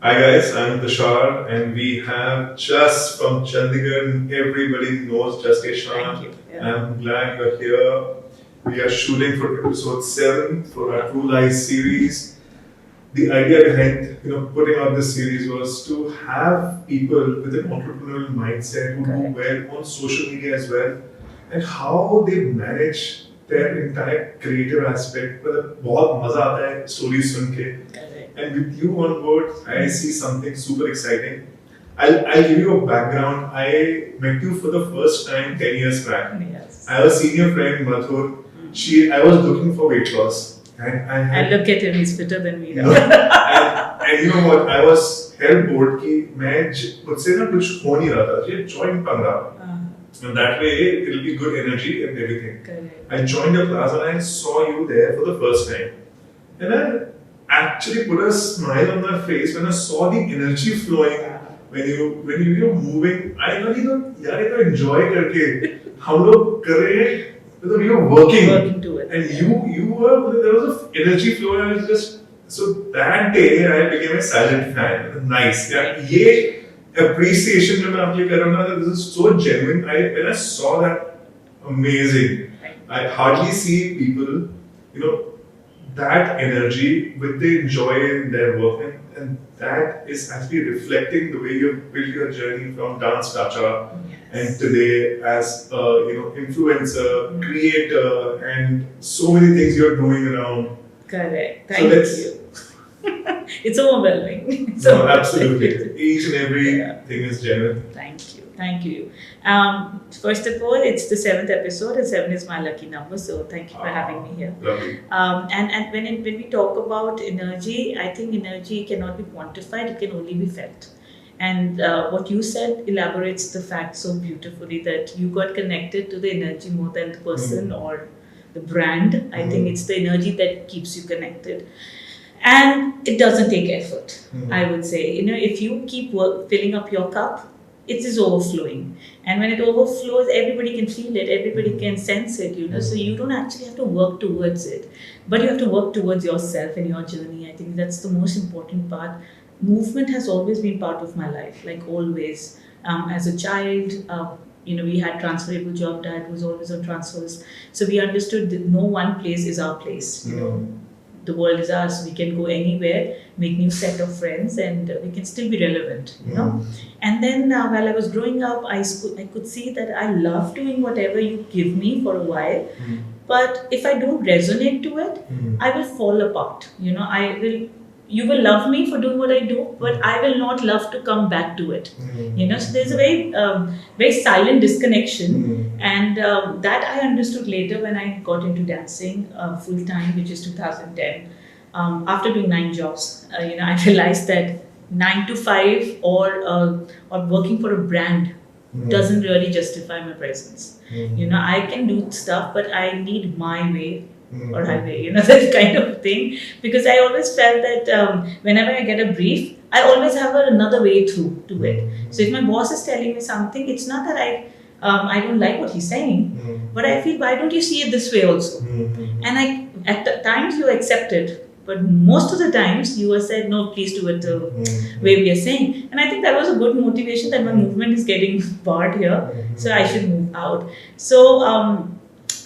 Hi guys, I'm Dacha and we have just from Chandigarh, everybody knows just Shan. Thank you. Yeah. I'm glad you're here. We are shooting for episode 7 for our True Lies series. The idea behind putting out this series was to have people with an entrepreneurial mindset who do well on social media as well, and how they manage their entire creative aspect. मतलब बहुत मजा आता है stories सुन के. And with you on board, I see something super exciting. I'll give you a background. I met you for the first time 10 years back. Yes. I have a senior friend, Madhur. I was looking for weight loss. And look at him, he's fitter than me now. and you know what? I was hell bored कि मैं मुझसे ना कुछ हो नहीं रहा था. मुझे join पन रहा. And that way, it'll be good energy and everything. Correct. I joined your class and I saw you there for the first time. And I actually put a smile on my face when I saw the energy flowing when you were moving. I thought, यार ये तो enjoy करके हम लोग कर रहे हैं. So we were working to it. And you were, there was an energy flow and I was just, so that day I became a silent fan. Nice. Yeah, ये appreciation जो मैं आपके कर रहा हूँ, this is so genuine. When I saw that, amazing. I hardly see people, that energy with the joy in their work, and that is actually reflecting the way you've built your journey from dance Dacha and today as a influencer, creator, and so many things you're doing around. Correct. Thank you. It's overwhelming. Absolutely. Each and every thing is genuine. Thank you. First of all, it's the 7th episode, and 7 is my lucky number. So thank you for having me here. Lovely. And when we talk about energy, I think energy cannot be quantified; it can only be felt. And what you said elaborates the fact so beautifully that you got connected to the energy more than the person or the brand. I think it's the energy that keeps you connected. And it doesn't take effort, I would say. If you keep filling up your cup, it is overflowing. And when it overflows, everybody can feel it, everybody can sense it, So you don't actually have to work towards it, but you have to work towards yourself and your journey. I think that's the most important part. Movement has always been part of my life, like always. As a child, we had transferable job. Dad was always on transfers. So we understood that no one place is our place, The world is ours. We can go anywhere, make new set of friends, and we can still be relevant, And then while I was growing up, I could see that I love doing whatever you give me for a while. But if I don't resonate to it, I will fall apart. You will love me for doing what I do, but I will not love to come back to it. So there's a very silent disconnection, and that I understood later when I got into dancing full time, which is 2010. After doing 9 jobs, I realized that 9 to 5 or working for a brand doesn't really justify my presence. I can do stuff, but I need my way. Or highway, that kind of thing. Because I always felt that whenever I get a brief, I always have another way through to it. So if my boss is telling me something, it's not that I don't like what he's saying, but I feel, why don't you see it this way also? And at times you accept it, but most of the times you are said, no, please do it the way we are saying. And I think that was a good motivation that my movement is getting barred here, so I should move out. So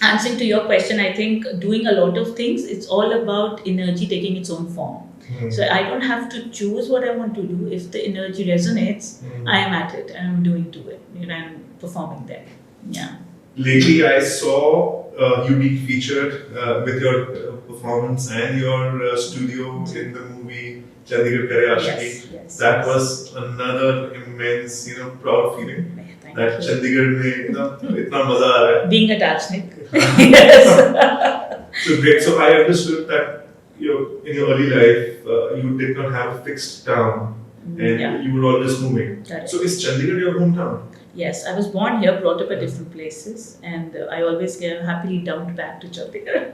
answering to your question, I think doing a lot of things, it's all about energy taking its own form. So I don't have to choose what I want to do. If the energy resonates, I am at it and I'm doing to it. I'm performing there. Yeah. Lately, I saw you being featured with your performance and your studio in the movie Chandigarh Karyashiki. Yes. That was another immense, proud feeling. That Chandigarh में इतना मजा आ रहा है. Being a Dachnik. Yes. So great. So I understood that in your early life you did not have a fixed town and you were always moving. Correct. So is Chandigarh your hometown? Yes, I was born here, brought up at different places, and I always get happily dumped back to Chandigarh.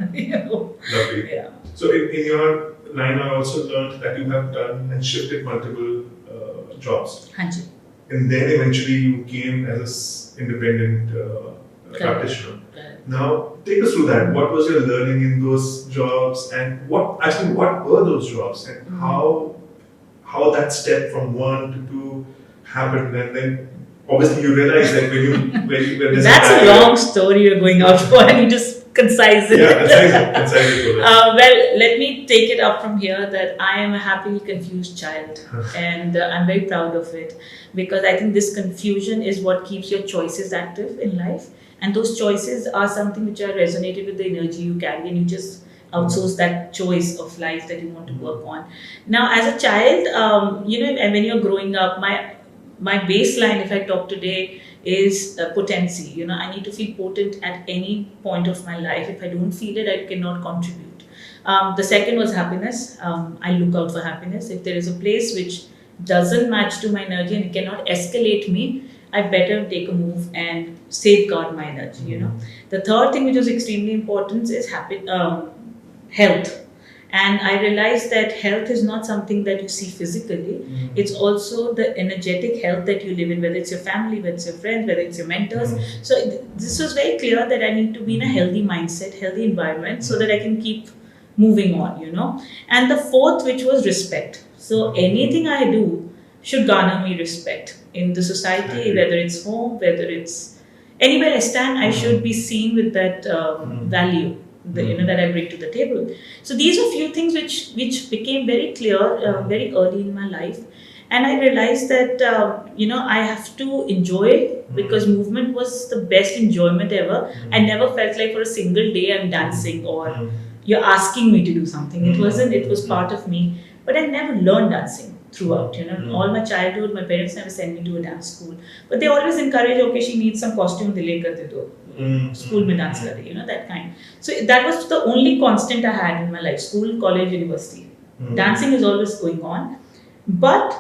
Lovely. Yeah. So in your line, I also learned that you have done and shifted multiple jobs. Hanji. And then eventually you came as an independent practitioner. Now, take us through that. What was your learning in those jobs, and what were those jobs, and how that step from 1 to 2 happened, and then obviously you realize that when there's That's a long story you're going out for, and you just concise it. Yeah, concise it. Well, let me take it up from here that I am a happily confused child, and I'm very proud of it, because I think this confusion is what keeps your choices active in life, and those choices are something which are resonated with the energy you carry, and you just outsource that choice of life that you want to work on. Now, as a child, and when you're growing up, my baseline, if I talk today, is potency. I need to feel potent at any point of my life. If I don't feel it, I cannot contribute. The second was happiness. I look out for happiness. If there is a place which doesn't match to my energy and it cannot escalate me, I better take a move and safeguard my energy. The third thing which was extremely important is health. And I realized that health is not something that you see physically. It's also the energetic health that you live in, whether it's your family, whether it's your friends, whether it's your mentors. So this was very clear that I need to be in a healthy mindset, healthy environment, so that I can keep moving on, And the fourth, which was respect. So anything I do should garner me respect in the society, whether it's home, whether it's anywhere I stand, I should be seen with that value. That I bring to the table. So these are few things which became very clear very early in my life, and I realized that I have to enjoy it, because movement was the best enjoyment ever. I never felt like for a single day I'm dancing or you're asking me to do something. It wasn't. It was part of me, but I never learned dancing throughout. All my childhood, my parents never sent me to a dance school, but they always encourage, okay, she needs some costume, delay kar de do. School mein dance kar rahi, that kind. So that was the only constant I had in my life: school, college, university. Dancing is always going on, but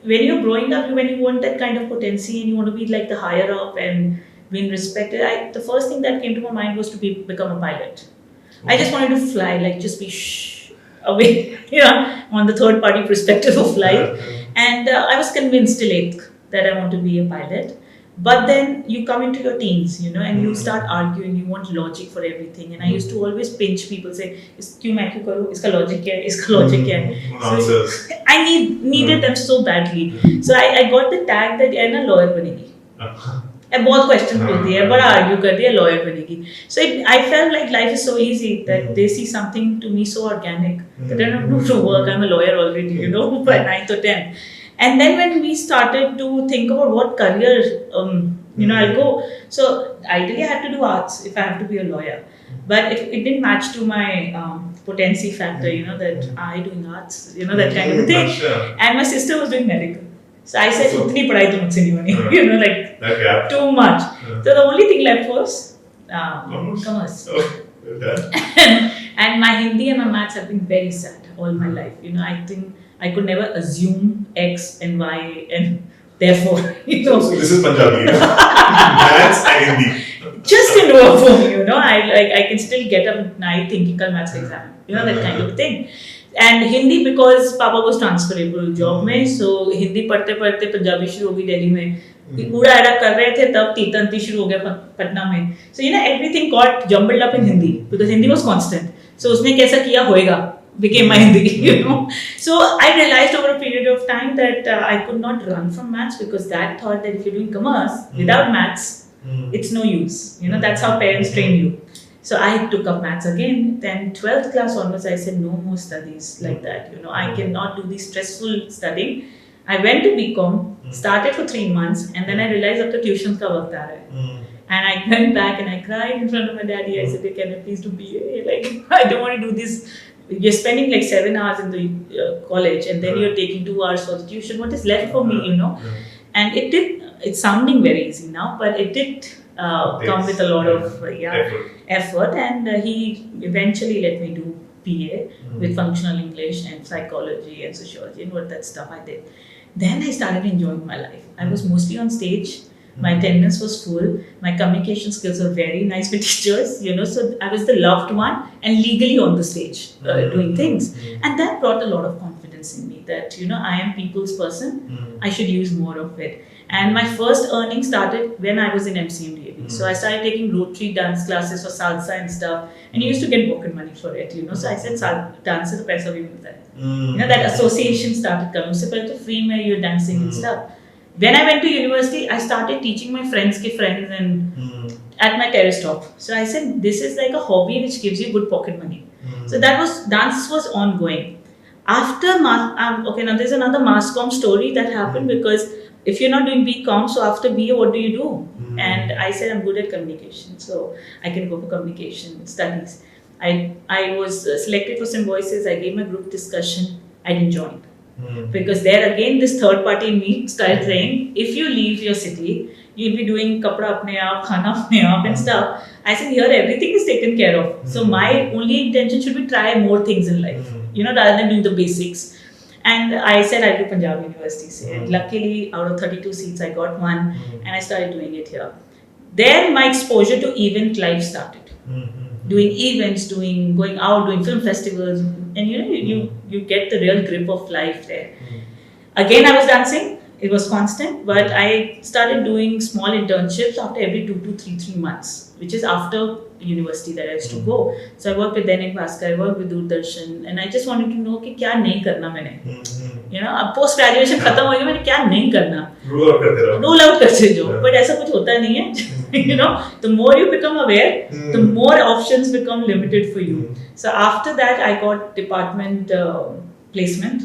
when you're growing up, when you want that kind of potency and you want to be like the higher up and being respected, the first thing that came to my mind was to become a pilot. I just wanted to fly, like just be away, on the third party perspective of life. And I was convinced till 8th that I want to be a pilot. But then you come into your teens, and you start arguing, you want logic for everything. And I used to always pinch people, say, "Kyun main kyun karu? Iska logic kya hai? Iska logic kya hai?" So I needed them so badly. So I got the tag that you're a lawyer banegi. बहुत question पूछती है, बड़ा argue कर दिया, lawyer बनेगी. So I felt like life is so easy that they see something to me so organic that I don't have to work. I'm a lawyer already, by 9th or 10th. And then when we started to think about what career, I'll go. So ideally I had to do arts if I have to be a lawyer. But it didn't match to my potency factor, that I doing arts, that kind of thing. And my sister was doing medical. So I said, "Utni padhai to mujhse nahi bani," like too much. So the only thing left was commerce. And my Hindi and my maths have been very sad all my life. I think I could never assume X and Y and therefore, So this is Punjabi, maths and Hindi. Just didn't work for me, I can still get up at night thinking kal maths exam, that kind of thing. And Hindi, because Papa was transferable job में, so Hindi पढ़ते पढ़ते पंजाबी शुरू हो गई दिल्ली में. पूरा एडा कर रहे थे तब तीतंती शुरू हो गया पटना में. So everything got jumbled up in Hindi because Hindi was constant. So उसने कैसा किया होएगा became my Hindi, So I realized over a period of time that I could not run from maths, because that thought that if you're doing commerce without maths, it's no use. That's how parents train you. So I took up maths again. Then 12th class onwards, I said no more studies like that. I cannot do this stressful studying. I went to BCom, started for 3 months, and then I realized that the tuitions ka waqt aa raha hai. And I went back and I cried in front of my daddy. I said, "Can I please do BA? I don't want to do this. You're spending like 7 hours in the college, and then you're taking 2 hours for the tuition. What is left for me, And it's sounding very easy now, but it did come with a lot of effort. And he eventually let me do BA with functional English and psychology and sociology and what that stuff I did. Then I started enjoying my life. I was mostly on stage. My attendance was full. My communication skills were very nice with teachers, So I was the loved one and legally on the stage doing things. And that brought a lot of confidence confidence in me that, I am people's person. I should use more of it. And my first earning started when I was in MCMDAB. So I started taking Rotary dance classes for salsa and stuff. And you used to get pocket money for it, So I said, dance se to paisa bhi milta hai. That association started coming. So pehle to free mein you're dancing and stuff. When I went to university, I started teaching my friends' friends and at my terrace top. So I said, this is like a hobby which gives you good pocket money. So dance was ongoing. After now there's another mass comm story that happened because if you're not doing BCom, so after BA, what do you do? And I said, I'm good at communication, so I can go for communication studies. I was selected for Symbiosis. I gave my group discussion. I didn't join. Because there again, this third party in me started saying, if you leave your city, you'll be doing kapda apne aap, khana apne aap and stuff. I said, here everything is taken care of. So my only intention should be try more things in life, rather than doing the basics. And I said I'll do Punjab University. And luckily, out of 32 seats, I got one, and I started doing it here. Then my exposure to event life started. Doing events, going out, doing film festivals, and you get the real grip of life there. Again, I was dancing. It was constant, but I started doing small internships after every 2 to 3 months, which is after university that I used to go. So I worked with Dainik Bhaskar, I worked with Doordarshan, and I just wanted to know कि क्या नहीं करना मैंने. अब post graduation खत्म हो गया, मैंने क्या नहीं करना. Rule out करते जाओ, but ऐसा कुछ होता नहीं है. The more you become aware, the more options become limited for you. So after that, I got department placement.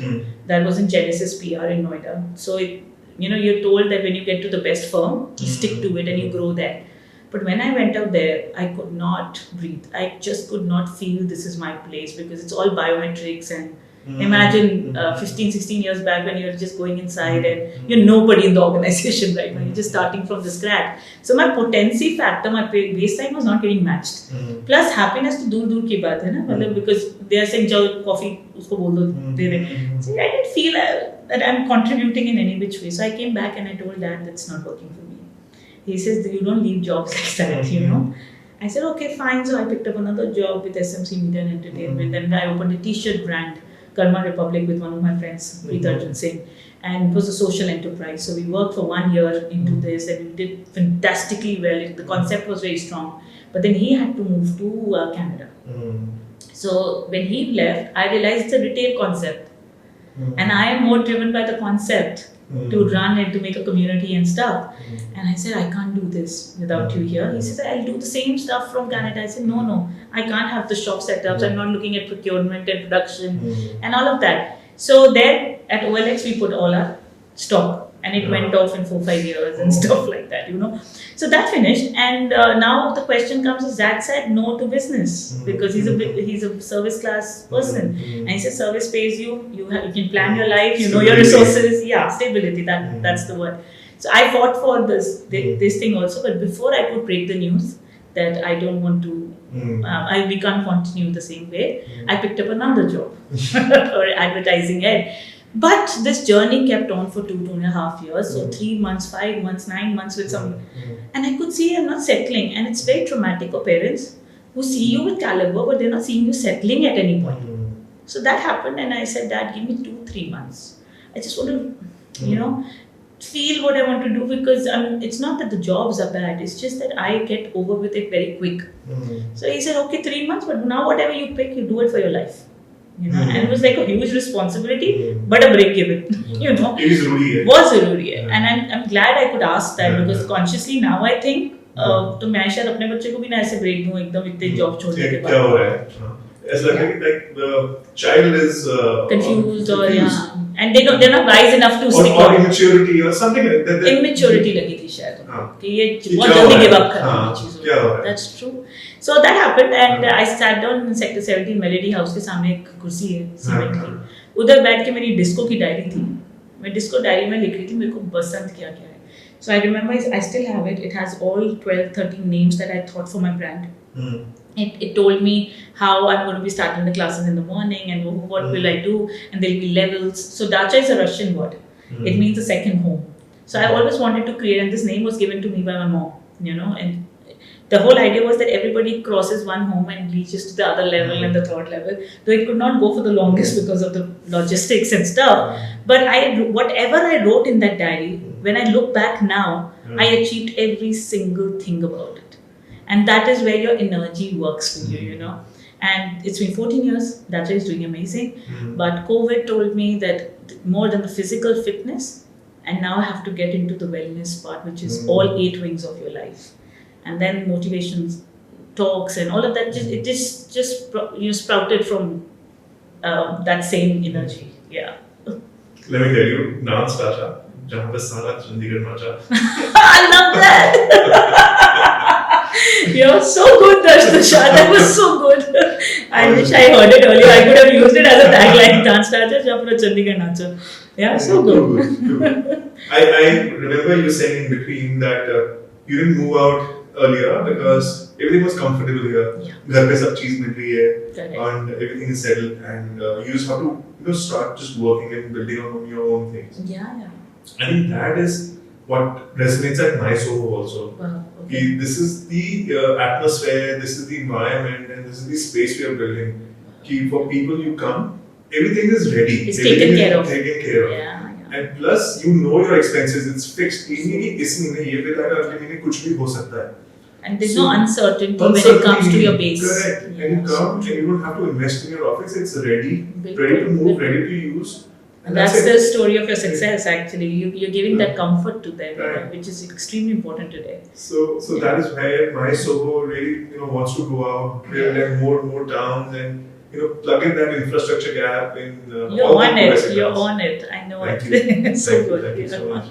That was in Genesis PR in Noida. So you're told that when you get to the best firm, you stick to it and you grow there. But when I went out there, I could not breathe. I just could not feel this is my place because it's all biometrics. And imagine 15, 16 years back when you're just going inside and you're nobody in the organization right now. You're just starting from the scratch. So my potency factor, my baseline was not getting matched. Plus happiness to dur ki baat hai na, because they are saying jao coffee usko bol do de rahe. So I didn't feel that I'm contributing in any which way. So I came back and I told Dad that's not working for me. He says you don't leave jobs like that, I said okay fine. So I picked up another job with SMC Media and Entertainment. Then I opened a t-shirt brand, Karma Republic, with one of my friends, Preet Arjun Singh, and it was a social enterprise. So we worked for 1 year into this and we did fantastically well. The concept was very strong, but then he had to move to Canada. So when he left, I realized it's a retail concept, and I am more driven by the concept to run and to make a community and stuff. And I said, I can't do this without you here. He says, I'll do the same stuff from Canada. I said, no, I can't have the shop setups. I'm not looking at procurement and production and all of that. So then at OLX, we put all our stock and it went off in 4-5 years and stuff like that, So that finished. And now the question comes, is Zach said no to business because he's a service class person. And he says service pays you can plan your life, you know your resources. Yeah, stability, that's the word. So I fought for this thing also, but before I could break the news that I don't want to, we can't continue the same way, I picked up another job for advertising head. But this journey kept on for 2.5 years. So 3 months, 5 months, 9 months with some, and I could see I'm not settling. And it's very traumatic for parents who see you with caliber, but they're not seeing you settling at any point. So that happened, and I said, Dad, give me 2-3 months. I just want to, feel what I want to do, because it's not that the jobs are bad. It's just that I get over with it very quick. So he said, okay, 3 months, but now whatever you pick, you do it for your life. And it was like a huge responsibility, but a break given. It was zaruri hai. And I'm glad I could ask that, because consciously now I think तो मैं शायद अपने बच्चे को भी ना ऐसे break दूं एकदम इतने जॉब छोड़ने के बाद. क्या हो रहा है? It's like the child is confused or and they're not wise enough to stick or immaturity or something like that. Immaturity लगी थी शायद कि ये बहुत जल्दी give up कर रही है चीजों. That's true. So that happened, and I sat down in Sector 17 Melody House के सामने एक कुर्सी है सीमेंट की. उधर बैठ के मेरी डिस्को की डायरी थी. मैं डिस्को डायरी में लिख रही थी मेरे को बसंत क्या क्या है. So I remember, I still have it. It has all 12-13 names that I thought for my brand. It told me how I'm going to be starting the classes in the morning and what will I do, and there'll be levels. So Dacha is a Russian word. It means a second home. So I always wanted to create, and this name was given to me by my mom, the whole idea was that everybody crosses one home and reaches to the other level and the third level, though it could not go for the longest because of the logistics and stuff. But whatever I wrote in that diary, when I look back now, I achieved every single thing about it. And that is where your energy works for you, you know. And it's been 14 years, Dacha is doing amazing. But COVID told me that more than the physical fitness, and now I have to get into the wellness part, which is all 8 wings of your life. And then motivation talks and all of that, sprouted from that same energy. Yeah. Let me tell you, dance Dacha, jahan pe sara Chandigarh nacha. I love that. You're so good, Dacha. That was so good. I wish I heard it earlier. I could have used it as a tagline. Dance Dacha, jahan pe Chandigarh nacha. Yeah, so good. Too good. I remember you saying in between that you didn't move out earlier because everything was comfortable here. Ghar pe sab cheez mil rahi hai and everything is settled, and you just have to start just working and building on your own things. Yeah. I think that is what resonates at my soul also. Wow. Okay. This is the atmosphere, this is the environment, and this is the space we are building. For people you come, everything is ready. It's taken care of. Yeah. And plus, you know your expenses. It's fixed. And there's no uncertainty when it comes to your base. Correct. And you come and you don't have to invest in your office. It's ready to move, ready to use. And that's the story of your success, actually. You're giving that comfort to them, which is extremely important today. So that is where my Soho really wants to go out, build more towns, and plug in that infrastructure gap in You're on it. I know Thank it. You. So good. Thank you so much.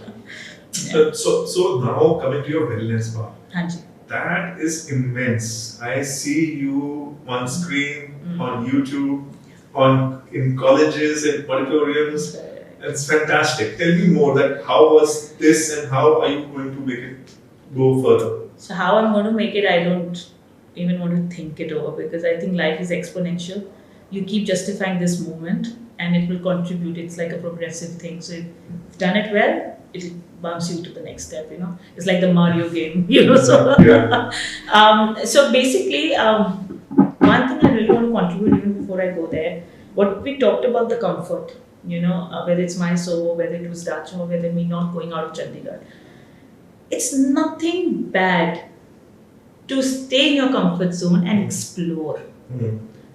So now coming to your wellness part. Hanji. That is immense. I see you on screen, on YouTube, in colleges and auditoriums. It's fantastic. Tell me more that how was this and how are you going to make it go further? So how I'm going to make it, I don't even want to think it over, because I think life is exponential. You keep justifying this moment and it will contribute. It's like a progressive thing. So if you've done it well, it'll bounce you to the next step, It's like the Mario game, So, so basically, one thing I really want to contribute even before I go there, what we talked about the comfort, whether it's my Soho, whether it was Dacha, or whether me not going out of Chandigarh. It's nothing bad to stay in your comfort zone and explore.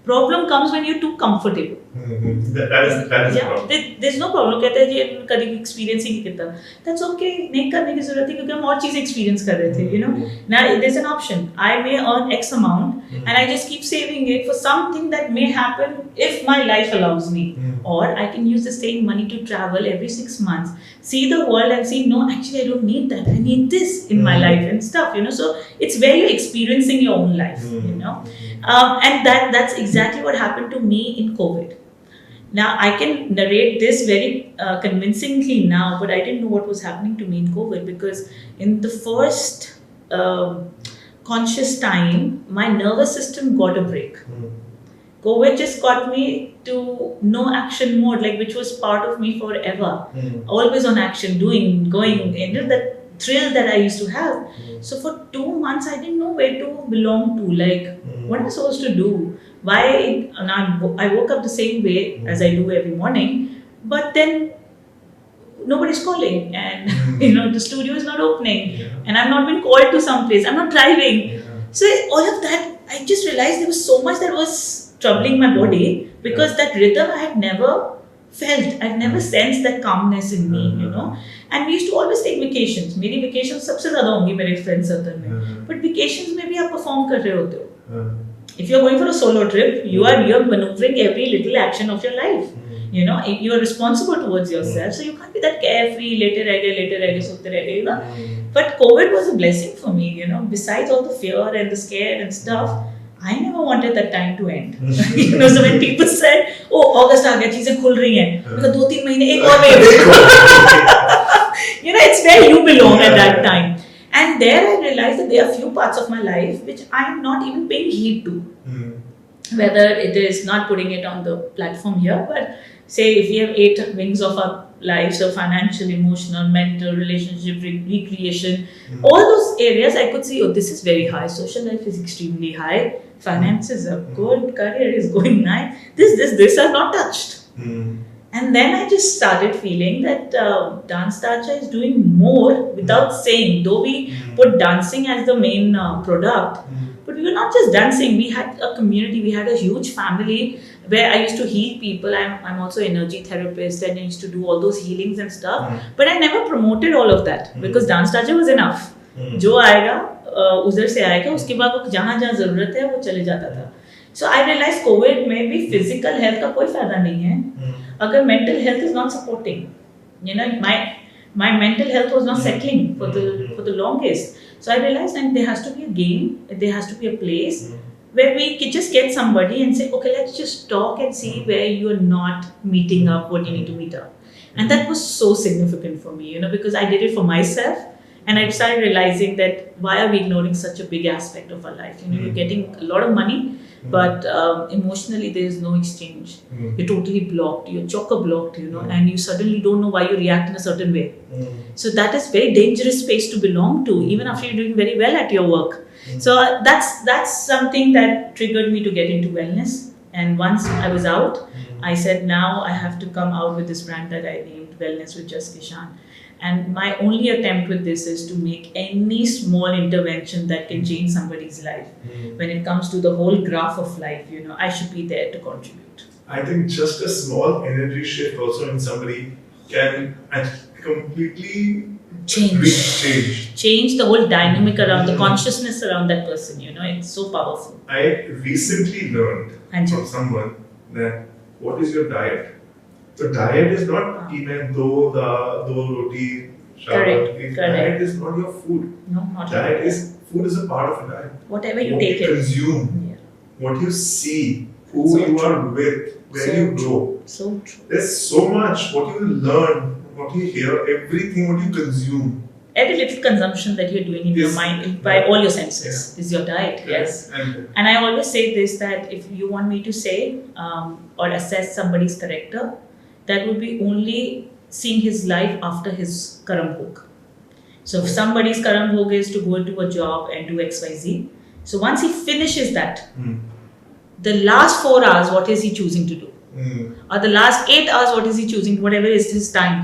Problem comes when you're too comfortable. That is the problem. There's no problem. कहते हैं ये कभी experience ही नहीं किया. That's okay. नहीं करने की ज़रूरत है क्योंकि हम और चीज़ experience कर रहे थे. Now there's an option. I may earn X amount and I just keep saving it for something that may happen if my life allows me. Or I can use the same money to travel every 6 months, see the world and see, no, actually I don't need that. I need this in my life and stuff. So it's where you're experiencing your own life. And that's exactly what happened to me in COVID. Now, I can narrate this very convincingly now, but I didn't know what was happening to me in COVID, because in the first conscious time, my nervous system got a break. COVID just got me to no action mode, which was part of me forever. Always on action, doing, going, that thrill that I used to have. So for 2 months, I didn't know where to belong to. What am I supposed to do? Why? I woke up the same way as I do every morning, but then nobody's calling, and the studio is not opening, and I'm not being called to some place. I'm not driving. So all of that, I just realized there was so much that was troubling my body, because that rhythm I had never felt. I've never sensed that calmness in me, And we used to always take vacations. मेरी vacations सबसे ज़्यादा होंगी मेरे friend circle में. But vacations में भी आप perform कर रहे होते हो. If you're going for a solo trip, you're maneuvering every little action of your life. You are responsible towards yourself, so you can't be that carefree. Later रह गए, सोते रह गए, But COVID was a blessing for me. Besides all the fear and the scare and stuff, I never wanted that time to end. So when people said, "Oh, August आ गया, चीजें खुल रही हैं," मतलब 2-3 महीने एक और wave. It's where you belong at that time. And there I realized that there are few parts of my life which I'm not even paying heed to. Whether it is not putting it on the platform here, but say if we have 8 wings of our life, so financial, emotional, mental, relationship, recreation, all those areas I could see, oh, this is very high. Social life is extremely high. Finances are good. Career is going nice. This are not touched. And then I just started feeling that Dance Dacha is doing more without saying. Though we put dancing as the main product, but we were not just dancing. We had a community. We had a huge family where I used to heal people. I'm also an energy therapist and I used to do all those healings and stuff. But I never promoted all of that because Dance Dacha was enough. जो आएगा उधर से आएगा, उसके बाद वो जहाँ जहाँ जरूरत है वो चले जाता था. So I realized COVID में भी physical health का कोई फायदा नहीं है. अगर mental health is not supporting, my mental health was not settling for the longest. So I realized that there has to be a game, there has to be a place where we can just get somebody and say, okay, let's just talk and see where you are not meeting up what you need to meet up. And that was so significant for me, because I did it for myself. And I started realizing that why are we ignoring such a big aspect of our life? You're getting a lot of money, but emotionally there is no exchange. You're totally blocked. You're chock-a-blocked, and you suddenly don't know why you react in a certain way. So that is very dangerous space to belong to, even after you're doing very well at your work. So that's something that triggered me to get into wellness. And once I was out, I said, now I have to come out with this brand that I named Wellness with Just Shan. And my only attempt with this is to make any small intervention that can change somebody's life. When it comes to the whole graph of life, I should be there to contribute. I think just a small energy shift also in somebody can completely change the whole dynamic around the consciousness around that person. It's so powerful. I recently learned from someone that what is your diet? So diet is not कि मैं दो रोटी Correct. Diet is not your food. No, not diet is food is a part of your diet. Whatever you what take you consume, what you see, who so you are with, where so you go. So true. There's so much what you learn, what you hear, everything what you consume. Every little consumption that you're doing in your mind by all your senses is your diet. Yes. And I always say this, that if you want me to say or assess somebody's character, that would be only seeing his life after his Karam Bhog. So if somebody's Karam Bhog is to go into a job and do XYZ, so once he finishes that, the last 4 hours, what is he choosing to do? Or the last 8 hours, what is he choosing? Whatever is his time,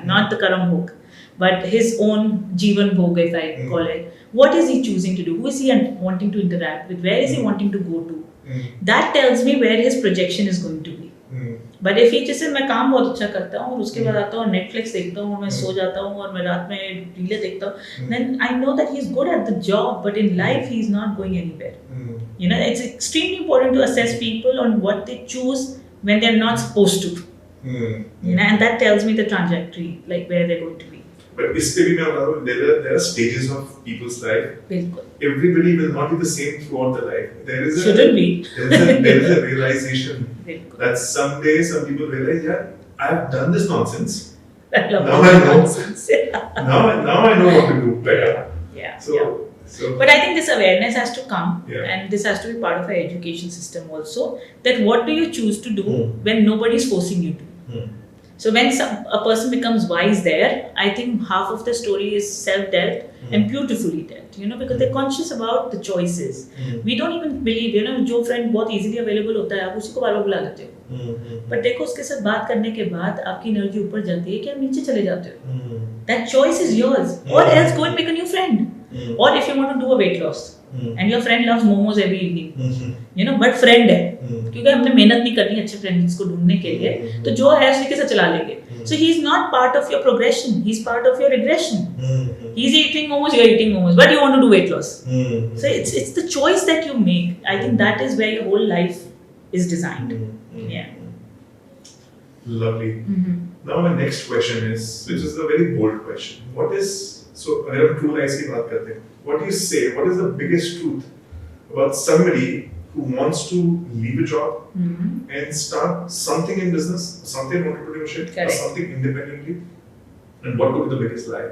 not the Karam Bhog, but his own Jeevan Bhog, if I call it. What is he choosing to do? Who is he wanting to interact with? Where is he wanting to go to? That tells me where his projection is going to be. But if he जैसे मैं काम बहुत अच्छा करता हूँ और उसके बाद आता हूँ नेटफ्लिक्स देखता हूँ और मैं सो जाता हूँ और मैं रात में रीलें देखता हूँ, then I know that he is good at the job, but in life he is not going anywhere. It's extremely important to assess people on what they choose when they are not supposed to. And that tells me the trajectory, like where they're going to be. But इससे भी मैं बता रहा हूँ, there are stages of people's life. बिल्कुल. Everybody will not be the same throughout the life. Shouldn't be. There is a realization that someday some people realize, yeah, I have done this nonsense. Now I know. Now I know what to do better. Yeah. So. But I think this awareness has to come, and this has to be part of our education system also. That what do you choose to do when nobody is forcing you to? So when a person becomes wise there, I think half of the story is self-dealt and beautifully dealt, because they're conscious about the choices. We don't even believe, जो friend बहुत easily available होता है, आप उसी को बार-बार बुला लेते हो. But देखो उसके साथ बात करने के बाद आपकी energy ऊपर जाती है कि आप नीचे चले जाते हो. That choice is yours. Or else go and make a new friend. Or if you want to do a weight loss and your friend loves momos every evening, but friend है, क्योंकि हमने मेहनत नहीं करनी अच्छे फ्रेंड्स को ढूंढने के लिए, तो जो है उसी के साथ चला लेंगे. So he is not part of your progression, he is part of your regression. He is eating momos, you are eating momos, but you want to do weight loss. So it's the choice that you make. I think that is where your whole life is designed. Yeah. Lovely. Now my next question is, which is a very bold question. So अगर हम true lies की बात करते हैं, what do you say? What is the biggest truth about somebody who wants to leave a job and start something in business, something entrepreneurship, or something independently? And what could be the biggest lie?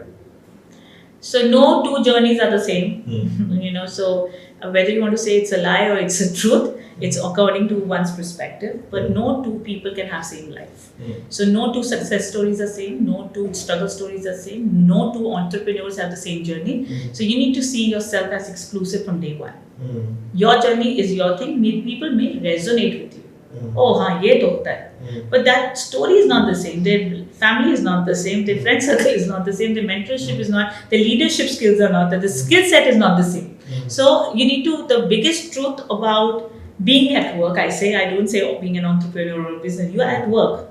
So no two journeys are the same. Mm. You know, so whether you want to say it's a lie or it's a truth, it's according to one's perspective. But no two people can have same life. Mm. So no two success stories are same. No two struggle stories are same. No two entrepreneurs have the same journey. Mm. So you need to see yourself as exclusive from day one. Mm. Your journey is your thing. People may resonate with you. Mm. Oh, हाँ ये तो होता है. But that story is not the same. Their family is not the same. Their friend circle is not the same. Their mentorship is not. Their leadership skills are not. The skill set is not the same. So you need to. The biggest truth about being at work, I say, I don't say being an entrepreneur or a business. You are at work.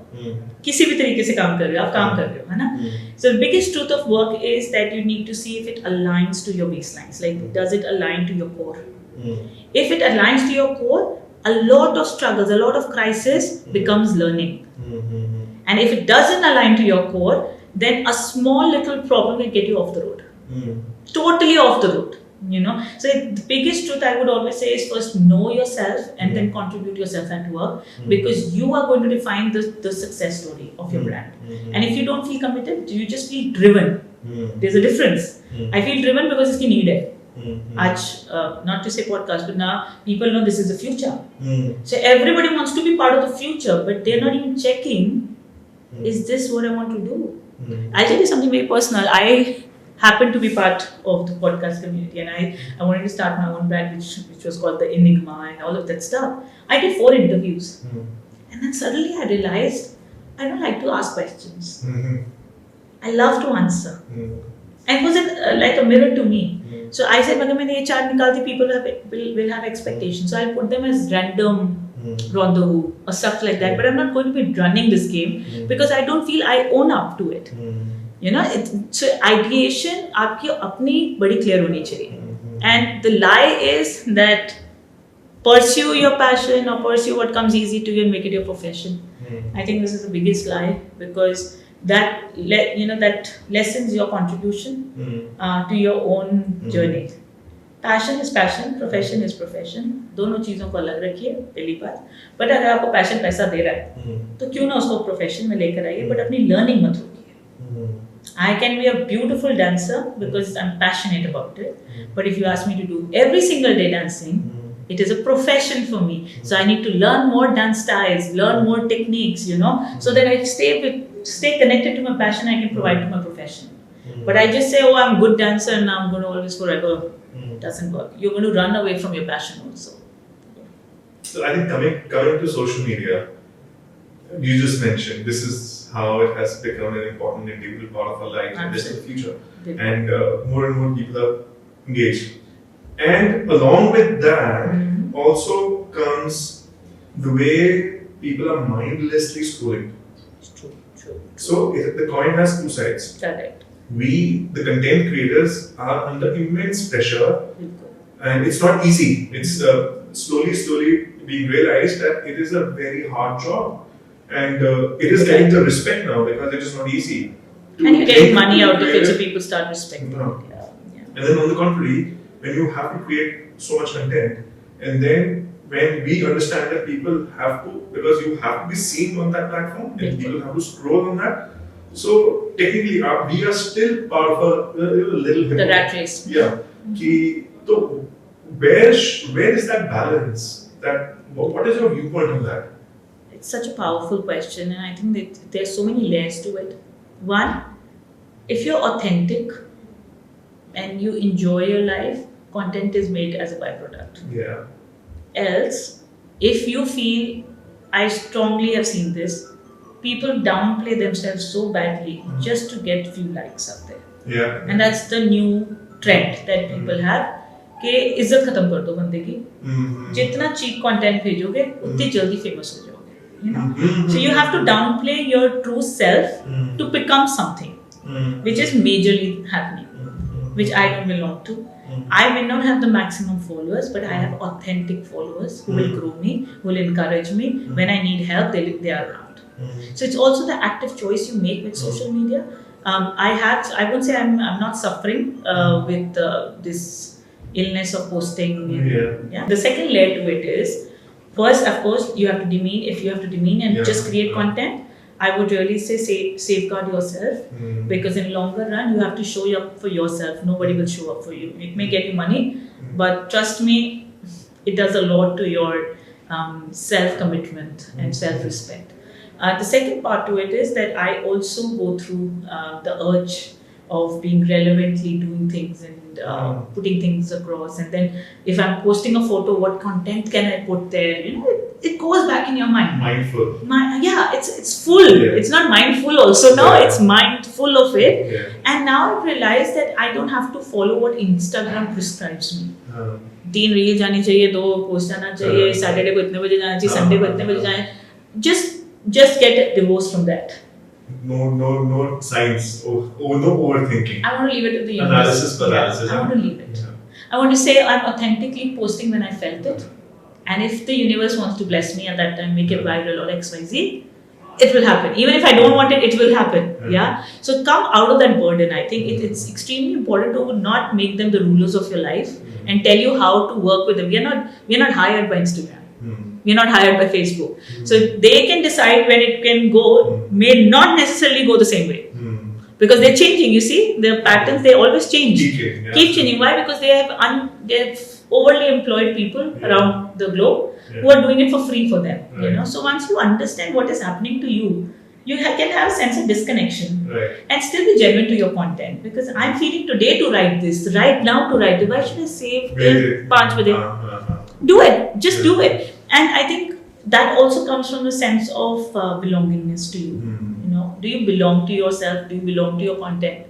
किसी भी तरीके से काम कर रहे हो, आप काम कर रहे हो, है ना? So the biggest truth of work is that you need to see if it aligns to your baselines. Like, does it align to your core? If it aligns to your core, a lot of struggles, a lot of crisis becomes learning. And if it doesn't align to your core, then a small little problem will get you off the road. Totally off the road. You know, so the biggest truth I would always say is first know yourself and then contribute yourself at work, because you are going to define the success story of your brand. And if you don't feel committed, you just feel driven. There's a difference. I feel driven because it's need it. Not to say podcast, but now people know this is the future. So everybody wants to be part of the future, but they're not even checking, is this what I want to do? I'll tell you something very personal. I happened to be part of the podcast community, and I wanted to start my own brand, which was called the Enigma and all of that stuff. I did 4 interviews, and then suddenly I realized I don't like to ask questions. I love to answer, and it was like a mirror to me. So I said, "Agar maine ye chart nikalti, people will have expectations. So I'll put them as random rendezvous or stuff like that. But I'm not going to be running this game because I don't feel I own up to it." You know, so ideation आपकी अपनी बड़ी clear होनी चाहिए. And the lie is that pursue your passion or pursue what comes easy to you and make it your profession. I think this is the biggest lie, because that that lessens your contribution to your own journey. Passion is passion, profession is profession. दोनों चीज़ों को अलग रखिए, पहली बात. But अगर आपको passion पैसा दे रहा है, तो क्यों ना उसको profession में लेकर आइए, but अपनी learning मत रोकिए. I can be a beautiful dancer because I'm passionate about it. But if you ask me to do every single day dancing, it is a profession for me. So I need to learn more dance styles, learn more techniques, you know, so that I stay connected to my passion. I can provide to my profession. But I just say, oh, I'm a good dancer and now I'm going to always forever. It doesn't work. You're going to run away from your passion also. So I think coming to social media, you just mentioned this is how it has become an important and integral part of our life and this is the future. And more and more people are engaged. And along with that also comes the way people are mindlessly scrolling. It's true. So the coin has 2 sides. Correct. We, the content creators, are under immense pressure, and it's not easy. It's slowly being realized that it is a very hard job. And it is getting the respect now because it is not easy. And you're getting money out of it, so people start respecting it. Yeah. And then on the contrary, when you have to create so much content, and then when we understand that people have to, because you have to be seen on that platform, and people have to scroll on that. So technically, we are still part of a little the rat race. Yeah. So where is that balance? What is your viewpoint on that? It's such a powerful question, and I think that there's so many layers to it. One, if you're authentic and you enjoy your life, content is made as a byproduct. Yeah. Else, if you feel, I strongly have seen this, people downplay themselves so badly just to get few likes up there. Yeah. And that's the new trend that people have. कि इज्जत खत्म कर दो बंदे की. जितना cheap content भेजोगे, उतनी जल्दी famous हो जाओगे. You know? So you have to downplay your true self to become something, which is majorly happening, which I don't belong to. I may not have the maximum followers, but I have authentic followers who will grow me, who will encourage me. When I need help, they are around. So it's also the active choice you make with social media. I won't say I'm not suffering with this illness of posting. Yeah. The second layer to it is, first, of course, you have to demean. If you have to demean and just create content, I would really say safeguard yourself, because in longer run you have to show up for yourself. Nobody will show up for you. It may get you money, but trust me, it does a lot to your self-commitment and self-respect. The second part to it is that I also go through the urge of being relevantly doing things and putting things across. And then if I'm posting a photo, what content can I put there? You know, it goes back in your mind. Mindful. It's full. Yeah. It's not mindful also now, Yeah. it's mindful of it. Yeah. And now I've realized that I don't have to follow what Instagram prescribes me. 3 reel जानी चाहिए, 2 post जाना चाहिए, Saturday को इतने बजे जाना चाहिए, Sunday को इतने बजे जाए. Just get divorced from that. No science or no overthinking. I want to leave it to the universe. Analysis paralysis. I want to leave it. Yeah. I want to say I'm authentically posting when I felt it. And if the universe wants to bless me at that time, make it viral or XYZ, it will happen. Even if I don't want it, it will happen. Yeah. So come out of that burden. I think it's extremely important to not make them the rulers of your life and tell you how to work with them. We are not hired by Instagram. We're not hired by Facebook. So they can decide when it can go, may not necessarily go the same way. Because they're changing, you see, their patterns, they always change. Keep changing. Why? Because they have overly employed people around the globe who are doing it for free for them. Right. You know, so once you understand what is happening to you, you can have a sense of disconnection and still be genuine to your content. Because I'm feeling today to write this, right now to write it. Why should I save till 5 baje? Do it. Just do it. And I think that also comes from the sense of belongingness to you. You know, do you belong to yourself? Do you belong to your content?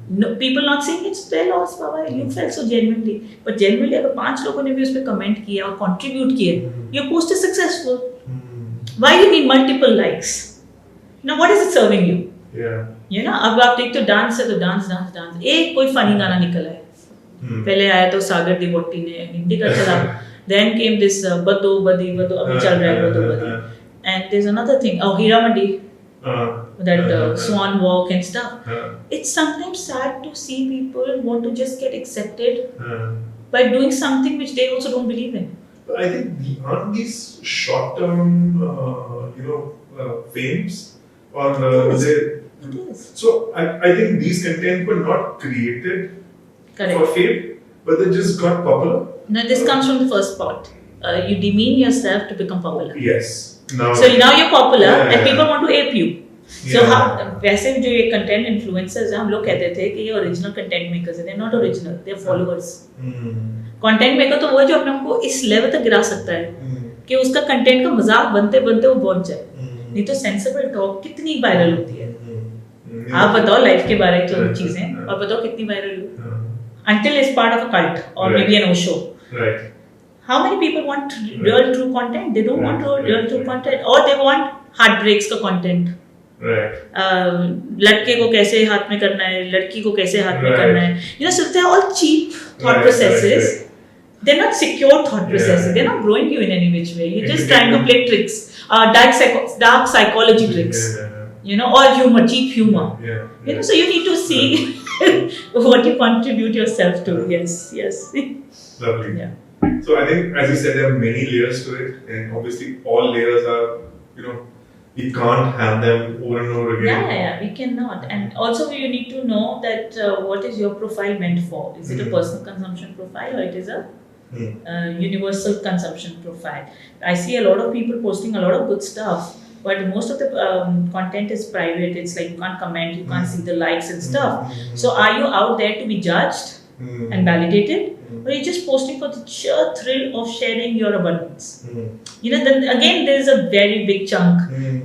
No, people not saying it's their loss, Baba. You felt so genuinely. But genuinely, अगर 5 लोगों ने भी उस पे comment किया और contribute किए, your post is successful. Why do you need multiple likes? Now, what is it serving you? Yeah. You know, अब आप देखते हो dance है तो dance. एक कोई funny गाना निकला है. पहले आया तो सागर दिवोटी ने हिंदी का चला. Then came this बदो बदी अभी चल रहा है बदो बदी. And there's another thing. Oh, Hiramandi. That swan walk and stuff. It's sometimes sad to see people want to just get accepted by doing something which they also don't believe in. I think on these short-term, fames or It is. So I think these content were not created for fame, but they just got popular. No, this comes from the first part. You demean yourself to become popular. Yes. So now you're popular and people want to ape you. So वैसे जो ये content influencers हैं, हम लोग कहते थे कि ये original content makers हैं. They're not original. They're followers. Content maker तो वो है जो अपने को इस level तक गिरा सकता है कि उसका content का मजाक बनते बनते वो पहुंच जाए. नहीं तो sensible talk कितनी viral होती है. आप बताओ life के बारे में जो चीजें और बताओ कितनी viral हुई. Until it's part of a cult or maybe an show. Right. How many people want real true content? They don't want real true content, or they want heartbreaks का content. Right. लड़के को कैसे हाथ में करना है, लड़की को कैसे हाथ में करना है. You know, so they're all cheap thought processes. They're not secure thought processes. They're not growing you in any which way. You're just trying to play tricks, dark psychology tricks. You know, or humor, cheap humor. You know, so you need to see what you contribute yourself to. Yes. Lovely. Yeah. So I think, as you said, there are many layers to it, and obviously all layers are, we can't have them over and over again. Yeah, we cannot. And also you need to know that what is your profile meant for? Is it a personal consumption profile or it is a universal consumption profile? I see a lot of people posting a lot of good stuff, but most of the content is private. It's like you can't comment, you can't see the likes and stuff. So are you out there to be judged and validated? Or you're just posting for the sheer thrill of sharing your abundance. You know, then again, there's a very big chunk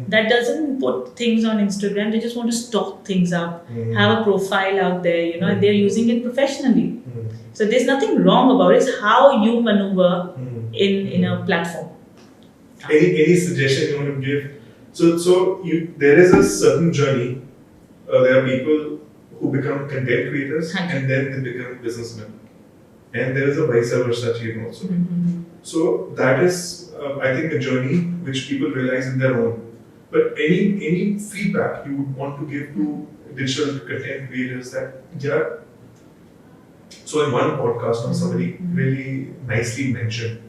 that doesn't put things on Instagram. They just want to stock things up, have a profile out there, and they're using it professionally. So there's nothing wrong about it. It's how you maneuver in a platform. Any suggestion you want to give? So there is a certain journey. There are people who become content creators and then they become businessmen. And there is a vice versa chain also. So that is, I think, a journey which people realize in their own. But any feedback you would want to give to digital content creators that, so in one podcast, somebody really nicely mentioned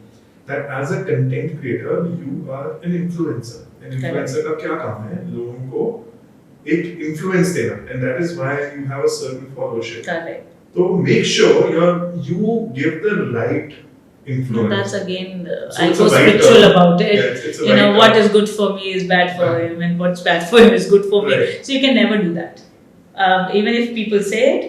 that as a content creator, you are an influencer. An influencer का क्या काम है? लोगों को एक influence देना, and that is why you have a certain followership. Correct. So make sure you give the right influence. No, that's again, So I it's a go right spiritual turn. about it. Yeah, it's a You know, right what turn. is good for me is bad for him, and what's bad for him is good for me. Right. So you can never do that. Even if people say it,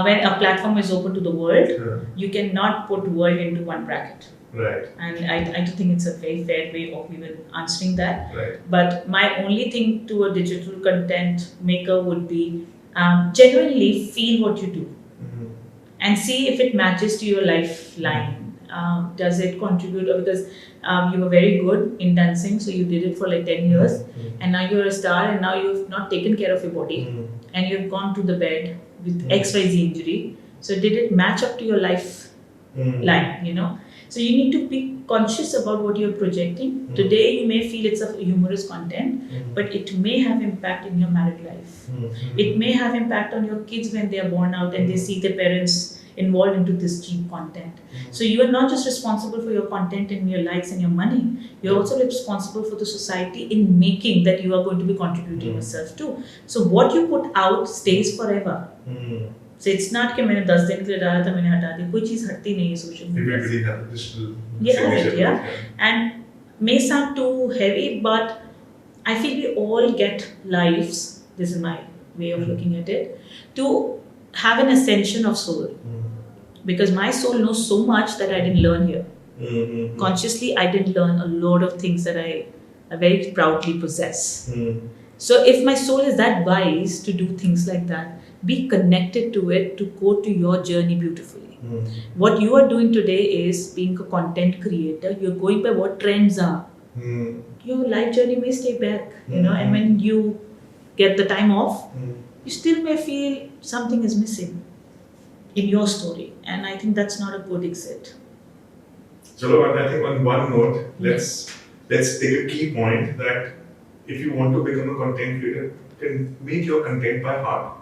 when a platform is open to the world, you cannot put world into one bracket. Right. And I do think it's a very fair way of even answering that. Right. But my only thing to a digital content maker would be genuinely feel what you do and see if it matches to your lifeline. Does it contribute? Because you were very good in dancing, so you did it for like 10 years, and now you're a star, and now you've not taken care of your body, and you've gone to the bed with XYZ injury. So did it match up to your lifeline? You know. So you need to be conscious about what you're projecting. Today you may feel it's a humorous content, but it may have impact in your married life. It may have impact on your kids when they are born out and they see their parents involved into this cheap content. So you are not just responsible for your content and your likes and your money. You're also responsible for the society in making that you are going to be contributing yourself to. So what you put out stays forever. So it's not कि मैंने 10 दिन के लिए डाला था मैंने हटा दिया कोई चीज हटती नहीं है social media Everybody has a digital right, signature. and may sound too heavy, but I feel we all get lives, this is my way of looking at it, to have an ascension of soul, because my soul knows so much that I didn't learn here. Consciously I didn't learn a lot of things that I very proudly possess. So if my soul is that wise to do things like that, be connected to it to go to your journey beautifully. What you are doing today is being a content creator. You're going by what trends are. Your life journey may stay back, you know, and when you get the time off, you still may feel something is missing in your story, and I think that's not a good exit. Chalo, and I think on one note, let's take a key point that if you want to become a content creator, you can make your content by heart.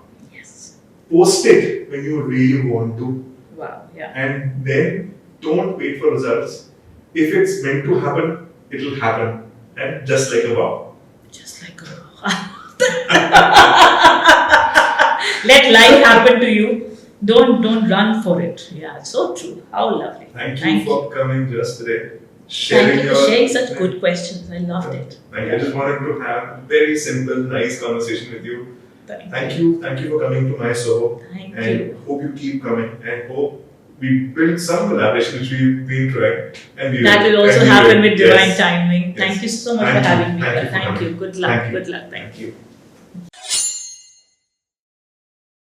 Post it when you really want to. Wow, yeah. And then don't wait for results. If it's meant to happen, it will happen. And just like a wow. Just like a wow. Let life happen to you. Don't run for it. Yeah, so true. How lovely. Thank you for coming just today. Thank you for sharing such good questions. I loved it. I just wanted to have a very simple, nice conversation with you. Thank you for coming to my show. Thank and you. Hope you keep coming and hope we build some collaboration which we've been trying. And that will also happen with divine timing. Yes. Thank you so much for having me. Thank you. Good luck. Thank you. Good luck. Thank you.